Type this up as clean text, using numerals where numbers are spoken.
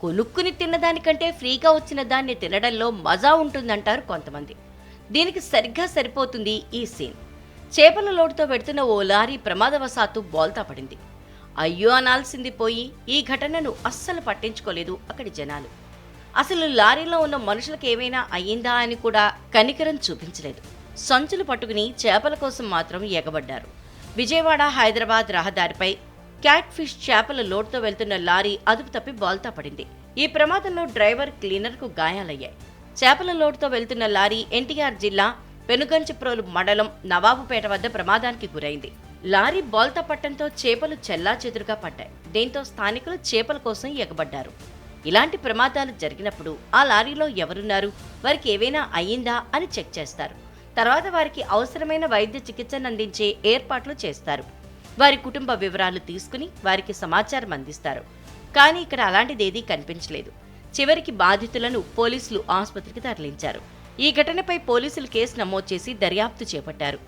కొనుక్కుని తిన్నదానికంటే ఫ్రీగా వచ్చిన దాన్ని తినడంలో మజా ఉంటుందంటారు కొంతమంది. దీనికి సరిగ్గా సరిపోతుంది ఈ సీన్. చేపల లోడుతో వెడుతున్న ఓ లారీ ప్రమాదవశాత్తు బోల్తా పడింది. అయ్యో అనాల్సింది పోయి ఈ ఘటనను అస్సలు పట్టించుకోలేదు అక్కడి జనాలు. అసలు లారీలో ఉన్న మనుషులకు ఏమైనా అయ్యిందా అని కూడా కనికరం చూపించలేదు. సంచులు పట్టుకుని చేపల కోసం మాత్రం ఎగబడ్డారు. విజయవాడ హైదరాబాద్ రహదారిపై క్యాట్ ఫిష్ చేపల లోడ్తో వెళ్తున్న లారీ అదుపు తప్పి బోల్తా పడింది. ఈ ప్రమాదంలో డ్రైవర్, క్లీనర్కు గాయాలయ్యాయి. చేపల లోడ్తో వెళ్తున్న లారీ ఎన్టీఆర్ జిల్లా పెనుగంచిప్రోలు మండలం నవాబుపేట వద్ద ప్రమాదానికి గురైంది. లారీ బోల్తా పట్టంతో చేపలు చెల్లాచెదురుగా పడ్డాయి. దీంతో స్థానికులు చేపల కోసం ఎగబడ్డారు. ఇలాంటి ప్రమాదాలు జరిగినప్పుడు ఆ లారీలో ఎవరున్నారు, వారికి ఏవైనా అయ్యిందా అని చెక్ చేస్తారు. తర్వాత వారికి అవసరమైన వైద్య చికిత్సను అందించే ఏర్పాట్లు చేస్తారు. వారి కుటుంబ వివరాలు తీసుకుని వారికి సమాచారం అందిస్తారు. కానీ ఇక్కడ అలాంటిదేదీ కనిపించలేదు. చివరికి బాధితులను పోలీసులు ఆసుపత్రికి తరలించారు. ఈ ఘటనపై పోలీసులు కేసు నమోదు చేసి దర్యాప్తు చేపట్టారు.